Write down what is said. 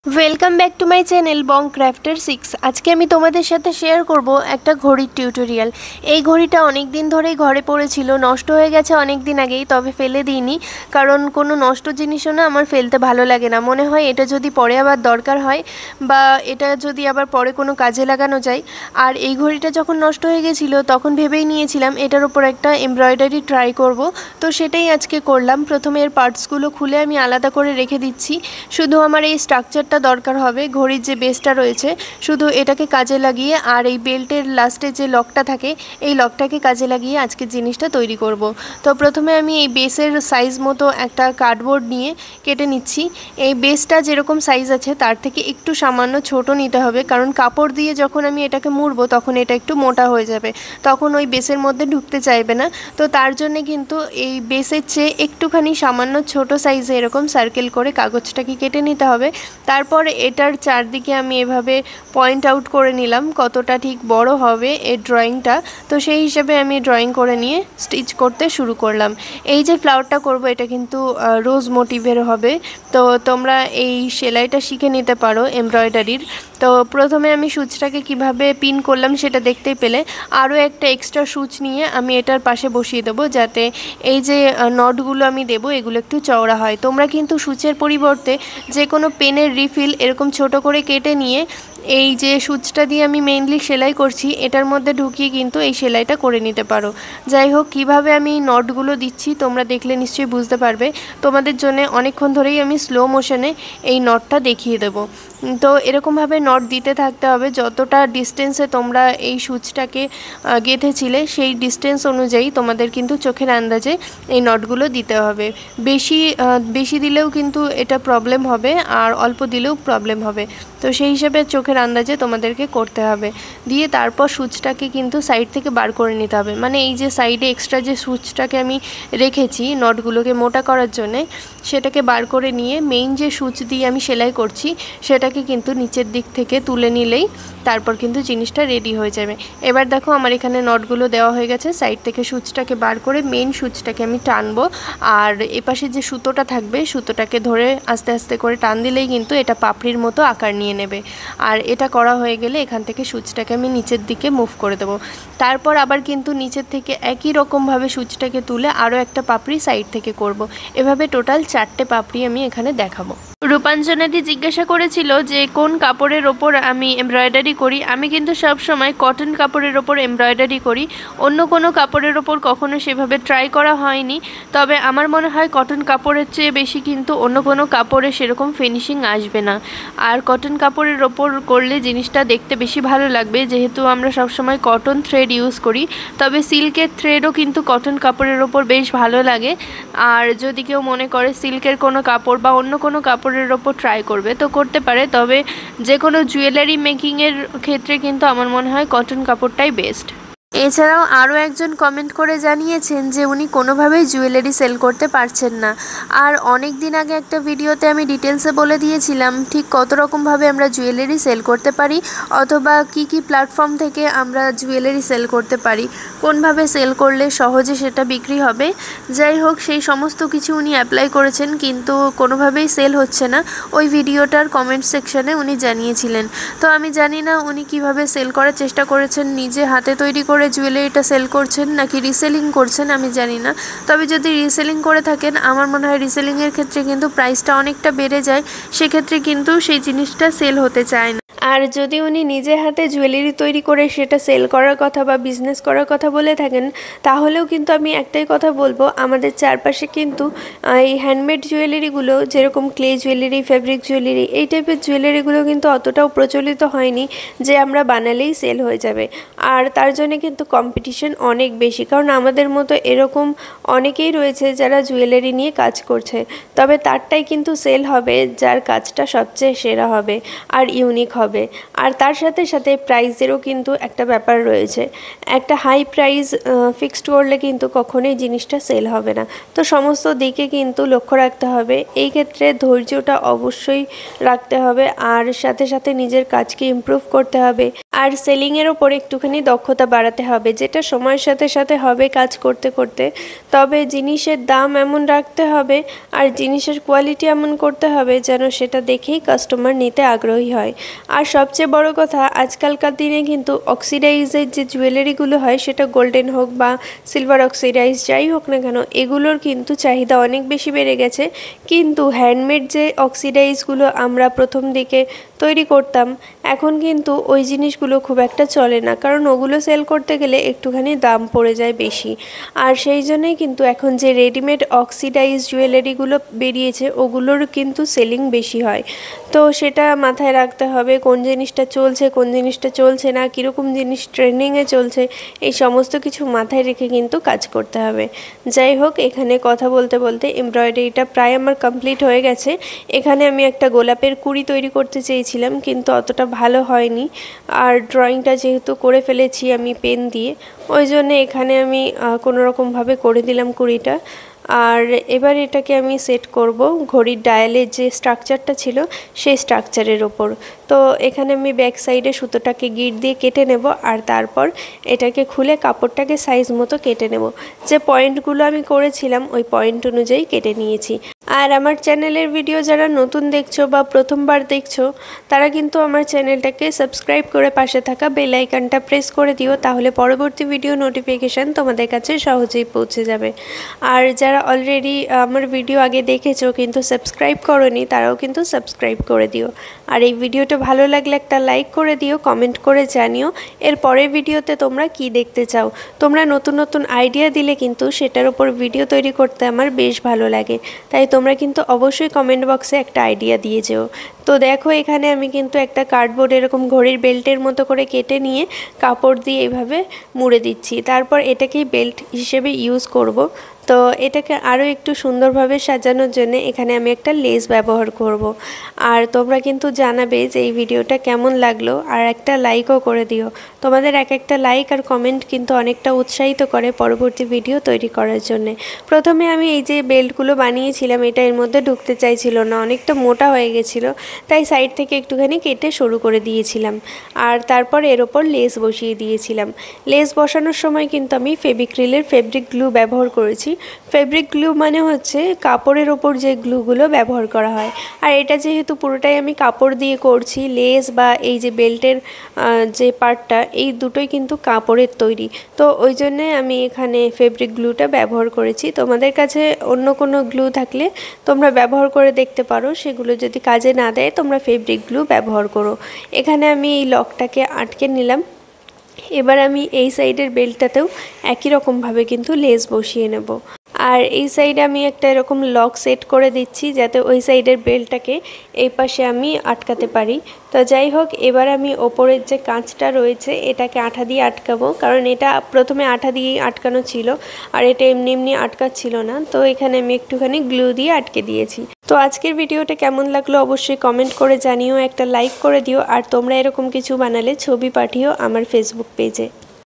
Welcome back to my channel Bong Crafter 6। আজকে আমি তোমাদের সাথে শেয়ার করব একটা ঘড়ির টিউটোরিয়াল। এই ঘড়িটা অনেক দিন ধরেই ঘরে পড়েছিল, নষ্ট হয়ে গেছে অনেক দিন আগেই, তবে ফেলে দিইনি, কারণ কোনো নষ্ট জিনিসও না আমার ফেলতে ভালো লাগে না। মনে হয় এটা যদি পরে আবার দরকার হয় বা এটা যদি আবার পরে কোনো কাজে লাগানো যায়। আর এই ঘড়িটা যখন নষ্ট হয়ে গেছিলো তখন ভেবেই নিয়েছিলাম এটার উপর একটা এমব্রয়ডারি ট্রাই করব, তো সেটাই আজকে করলাম। প্রথমে এর পার্টসগুলো খুলে আমি আলাদা করে রেখে দিচ্ছি। শুধু আমার এই স্ট্রাকচার দরকার হবে, ঘড়ির যে বেসটা রয়েছে শুধু এটাকে কাজে লাগিয়ে আর এই বেল্টের লাস্টে যে লকটা থাকে এই লকটাকে কাজে লাগিয়ে আজকে জিনিসটা তৈরি করব। তো প্রথমে আমি এই বেসের সাইজ মতো একটা কার্ডবোর্ড নিয়ে কেটে নিচ্ছি। এই বেসটা যেরকম সাইজ আছে তার থেকে একটু সামান্য ছোট নিতে হবে, কারণ কাপড় দিয়ে যখন আমি এটাকে মুড়বো তখন এটা একটু মোটা হয়ে যাবে, তখন ওই বেসের মধ্যে ঢুকতে চাইবে না। তো তার জন্য কিন্তু এই বেসের চেয়ে একটুখানি সামান্য ছোট সাইজে এরকম সার্কেল করে কাগজটাকে কেটে নিতে হবে। তারপর এটার চারদিকে আমি এভাবে পয়েন্ট আউট করে নিলাম কতটা ঠিক বড় হবে এর ড্রয়িংটা। তো সেই হিসাবে আমি ড্রয়িং করে নিয়ে স্টিচ করতে শুরু করলাম। এই যে ফ্লাওয়ারটা করব এটা কিন্তু রোজ মোটিভের হবে, তো তোমরা এই সেলাইটা শিখে নিতে পারো এমব্রয়ডারির। তো প্রথমে আমি সূচটাকে কিভাবে পিন করলাম সেটা দেখতেই পেলে। আরও একটা এক্সট্রা সূচ নিয়ে আমি এটার পাশে বসিয়ে দেবো, যাতে এই যে নটগুলো আমি দেবো এগুলো একটু চওড়া হয়। তোমরা কিন্তু সূচের পরিবর্তে যে কোনো পেনের রিফিল এরকম ছোট করে কেটে নিয়ে এই যে সূচটা দিয়ে আমি মেইনলি সেলাই করছি এটার মধ্যে ঢুকিয়ে কিন্তু এই সেলাইটা করে নিতে পারো। যাই হোক, কীভাবে আমি নটগুলো দিচ্ছি তোমরা দেখলে নিশ্চয়ই বুঝতে পারবে। তোমাদের জন্য অনেকক্ষণ ধরেই আমি স্লো মোশনে এই নটটা দেখিয়ে দেবো। তো এরকমভাবে নট দিতে থাকতে হবে, যতটা ডিস্টেন্সে তোমরা এই সূচটাকে গেঁথেছিলে সেই ডিস্টেন্স অনুযায়ী তোমাদের কিন্তু চোখের আন্দাজে এই নটগুলো দিতে হবে। বেশি দিলেও কিন্তু এটা প্রবলেম হবে আর অল্প দিলেও প্রবলেম হবে, তো সেই হিসাবে চোখের আন্দাজে তোমাদেরকে করতে হবে। দিয়ে তারপর সূচটাকে কিন্তু সাইড থেকে বার করে নিতে হবে, মানে এই যে সাইডে এক্সট্রা যে সূচটাকে আমি রেখেছি নটগুলোকে মোটা করার জন্যে সেটাকে বার করে নিয়ে মেইন যে সূচ দিয়ে আমি সেলাই করছি সেটাকে কিন্তু নিচের দিক থেকে তুলে নিলেই তারপর কিন্তু জিনিসটা রেডি হয়ে যাবে। এবার দেখো আমার এখানে নটগুলো দেওয়া হয়ে গেছে, সাইড থেকে সূচটাকে বার করে মেইন সূচটাকে আমি টানবো, আর এপাশে যে সুতোটা থাকবে সুতোটাকে ধরে আস্তে আস্তে করে টান দিলেই কিন্তু এটা পাপড়ির মতো আকার নিয়ে নেবে। আর এটা করা হয়ে গেলে এখান থেকে সূচটাকে আমি নিচের দিকে মুভ করে দেবো। তারপর আবার কিন্তু নিচের থেকে একই রকমভাবে সূচটাকে তুলে আরও একটা পাপড়ি সাইড থেকে করব। এভাবে টোটাল 4টে পাপড়ি আমি এখানে দেখাবো। রূপাঞ্জনাদি জিজ্ঞাসা করেছিল যে কোন কাপড়ের ওপর আমি এমব্রয়ডারি করি। আমি কিন্তু সব সময় কটন কাপড়ের ওপর এমব্রয়ডারি করি, অন্য কোনো কাপড়ের ওপর কখনো সেভাবে ট্রাই করা হয়নি। তবে আমার মনে হয় কটন কাপড়ের চেয়ে বেশি কিন্তু অন্য কোনো কাপড়ে সেরকম ফিনিশিং আসবে না। আর কটন কাপড়ের ওপর করলে জিনিসটা দেখতে বেশি ভালো লাগবে, যেহেতু আমরা সবসময় কটন থ্রেড ইউজ করি। তবে সিল্কের থ্রেডও কিন্তু কটন কাপড়ের ওপর বেশ ভালো লাগে। আর যদি কেউ মনে করে সিল্কের কোনো কাপড় বা অন্য কোনো কাপড়ের ওপর ট্রাই করবে তো করতে পারে, তবে যে কোনো জুয়েলারি মেকিংয়ের ক্ষেত্রে কিন্তু আমার মনে হয় কটন কাপড়টাই বেস্ট। এছাড়াও আরও একজন কমেন্ট করে জানিয়েছেন যে উনি কোনোভাবেই জুয়েলারি সেল করতে পারছেন না। আর অনেক দিন আগে একটা ভিডিওতে আমি ডিটেলসে বলে দিয়েছিলাম ঠিক কত রকমভাবে আমরা জুয়েলারি সেল করতে পারি, অথবা কি কি প্ল্যাটফর্ম থেকে আমরা জুয়েলারি সেল করতে পারি, কোনভাবে সেল করলে সহজে সেটা বিক্রি হবে। যাই হোক, সেই সমস্ত কিছু উনি অ্যাপ্লাই করেছেন কিন্তু কোনোভাবেই সেল হচ্ছে না, ওই ভিডিওটার কমেন্ট সেকশানে উনি জানিয়েছিলেন। তো আমি জানি না উনি কিভাবে সেল করার চেষ্টা করেছেন, নিজে হাতে তৈরি করে জুয়েলারিটা সেল করছেন নাকি রিসেলিং করছেন আমি জানি না। তবে যদি রিসেলিং করে থাকেন আমার মনে হয় রিসেলিংয়ের ক্ষেত্রে কিন্তু প্রাইসটা অনেকটা বেড়ে যায়, সেক্ষেত্রে কিন্তু সেই জিনিসটা সেল হতে চায় না। আর যদি উনি নিজে হাতে জুয়েলারি তৈরি করে সেটা সেল করার কথা বা বিজনেস করার কথা বলে থাকেন তাহলেও কিন্তু আমি একটাই কথা বলবো, আমাদের চারপাশে কিন্তু এই হ্যান্ডমেড জুয়েলারিগুলো যেরকম ক্লে জুয়েলারি, ফেব্রিক জুয়েলারি, এই টাইপের জুয়েলারিগুলো কিন্তু অতটাও প্রচলিত হয়নি যে আমরা বানালেই সেল হয়ে যাবে। আর তার জন্য কিন্তু কম্পিটিশন অনেক বেশি, কারণ আমাদের মতো এরকম অনেকেই রয়েছে যারা জুয়েলারি নিয়ে কাজ করছে, তবে তারটাই কিন্তু সেল হবে যার কাজটা সবচেয়ে সেরা হবে আর ইউনিক হবে। আর তার সাথে সাথে প্রাইসেরও কিন্তু একটা ব্যাপার রয়েছে, একটা হাই প্রাইস ফিক্সড করলে কিন্তু কখনোই জিনিসটা সেল হবে না। তো সমস্ত দিকে কিন্তু লক্ষ্য রাখতে হবে, এই ক্ষেত্রে ধৈর্যটা অবশ্যই রাখতে হবে আর সাথে সাথে নিজের কাজকে ইমপ্রুভ করতে হবে। আর সেলিংয়ের ওপর একটুখানি দক্ষতা বাড়াতে হবে, যেটা সময়ের সাথে সাথে হবে কাজ করতে করতে। তবে জিনিসের দাম এমন রাখতে হবে আর জিনিসের কোয়ালিটি এমন করতে হবে যেন সেটা দেখেই কাস্টমার নিতে আগ্রহী হয়। আর সবচেয়ে বড় কথা, আজকালকার দিনে কিন্তু অক্সিডাইজের যে জুয়েলারিগুলো হয়, সেটা গোল্ডেন হোক বা সিলভার অক্সিডাইজ যাই হোক না কেন, এগুলোর কিন্তু চাহিদা অনেক বেশি বেড়ে গেছে। কিন্তু হ্যান্ডমেড যে অক্সিডাইজগুলো আমরা প্রথম দিকে তৈরি করতাম, এখন কিন্তু ওই জিনিসগুলো খুব একটা চলে না, কারণ ওগুলো সেল করতে গেলে একটুখানি দাম পড়ে যায় বেশি। আর সেই জন্যই কিন্তু এখন যে রেডিমেড অক্সিডাইজ জুয়েলারিগুলো বেরিয়েছে, ওগুলোর কিন্তু সেলিং বেশি হয়। তো সেটা মাথায় রাখতে হবে, কোন জিনিসটা চলছে কোন জিনিসটা চলছে না, কীরকম জিনিস ট্রেন্ডিংয়ে চলছে, এই সমস্ত কিছু মাথায় রেখে কিন্তু কাজ করতে হবে। যাই হোক, এখানে কথা বলতে বলতে এমব্রয়ডারিটা প্রায় আমার কমপ্লিট হয়ে গেছে। এখানে আমি একটা গোলাপের কুড়ি তৈরি করতে চেয়েছিলাম, কিন্তু অতটা ভালো হয়নি। আর ড্রয়িংটা যেহেতু করে ফেলেছি আমি পেন দিয়ে, ওই জন্যে এখানে আমি কোনোরকমভাবে করে দিলাম কুড়িটা। আর এবার এটাকে আমি সেট করব ঘড়ির ডায়ালের যে স্ট্রাকচারটা ছিল সেই স্ট্রাকচারের ওপর। তো এখানে আমি ব্যাক সাইডে সুতোটাকে গিট দিয়ে কেটে নেব, আর তারপর এটাকে খুলে কাপড়টাকে সাইজ মতো কেটে নেব। যে পয়েন্টগুলো আমি করেছিলাম ওই পয়েন্ট অনুযায়ী কেটে নিয়েছি। আর আমার চ্যানেলের ভিডিও যারা নতুন দেখছো বা প্রথমবার দেখছো, তারা কিন্তু আমার চ্যানেলটাকে সাবস্ক্রাইব করে পাশে থাকা বেল আইকনটা প্রেস করে দিও, তাহলে পরবর্তী ভিডিও নোটিফিকেশান তোমাদের কাছে সহজেই পৌঁছে যাবে। আর যারা অলরেডি আমার ভিডিও আগে দেখেছো কিন্তু সাবস্ক্রাইব করোনি, তারাও কিন্তু সাবস্ক্রাইব করে দিও। আর এই ভিডিওটা ভালো লাগলে একটা লাইক করে দিও, কমেন্ট করে জানিও এর পরের ভিডিওতে তোমরা কি দেখতে চাও। তোমরা নতুন নতুন আইডিয়া দিলে কিন্তু সেটার উপর ভিডিও তৈরি করতে আমার বেশ ভালো লাগে, তাই তোমরা কিন্তু অবশ্যই কমেন্ট বক্সে একটা আইডিয়া দিয়ে যেও। তো দেখো, এখানে আমি কিন্তু একটা কার্ডবোর্ড এরকম ঘড়ির বেল্টের মতো করে কেটে নিয়ে কাপড় দিয়ে এইভাবে মুড়ে দিচ্ছি। তারপর এটাকেই বেল্ট হিসেবে ইউজ করব। তো এটাকে আরও একটু সুন্দরভাবে সাজানোর জন্য এখানে আমি একটা লেস ব্যবহার করব। আর তোমরা কিন্তু জানাবে যে এই ভিডিওটা কেমন লাগলো, আর একটা লাইকও করে দিও। তোমাদের এক একটা লাইক আর কমেন্ট কিন্তু অনেকটা উৎসাহিত করে পরবর্তী ভিডিও তৈরি করার জন্য। প্রথমে আমি এই যে বেল্টগুলো বানিয়েছিলাম, এটা এর মধ্যে ঢুকতে চাইছিল না, অনেকটা মোটা হয়ে গেছিলো, তাই সাইড থেকে একটুখানি কেটে সরু করে দিয়েছিলাম। আর তারপর এর ওপর লেস বসিয়ে দিয়েছিলাম। লেস বসানোর সময় কিন্তু আমি ফেভিক্রিলের ফেব্রিক গ্লু ব্যবহার করেছি। ফেব্রিক গ্লু মানে হচ্ছে কাপড়ের ওপর যে গ্লুগুলো ব্যবহার করা হয়। আর এটা যেহেতু পুরোটাই আমি কাপড় দিয়ে করছি, লেস বা এই যে বেল্টের যে পার্টটা, এই দুটোই কিন্তু কাপড়ের তৈরি, তো ওই জন্যে আমি এখানে ফেব্রিক গ্লুটা ব্যবহার করেছি। তোমাদের কাছে অন্য কোনো গ্লু থাকলে তোমরা ব্যবহার করে দেখতে পারো, সেগুলো যদি কাজে না দেয় তোমরা ফেব্রিক গ্লু ব্যবহার করো। এখানে আমি এই লকটাকে আটকে নিলাম। এবার আমি এই সাইডের বেল্টটাতেও একই রকমভাবে কিন্তু লেস বসিয়ে নেব। আর এই সাইডে আমি একটা এরকম লক সেট করে দিচ্ছি, যাতে ওই সাইডের বেল্টটাকে এই পাশে আমি আটকাতে পারি। তো যাই হোক, এবার আমি ওপরের যে কাঁচটা রয়েছে এটাকে আঠা দিয়ে আটকাবো, কারণ এটা প্রথমে আঠা দিয়েই আটকানো ছিল আর এটা এমনি এমনি আটকাচ্ছিল না। তো এখানে আমি একটুখানি গ্লু দিয়ে আটকে দিয়েছি। তো আজকের ভিডিওটা কেমন লাগলো অবশ্যই কমেন্ট করে জানিও, একটা লাইক করে দিও, আর তোমরা এরকম কিছু বানালে ছবি পাঠিও আমার ফেসবুক পেজে।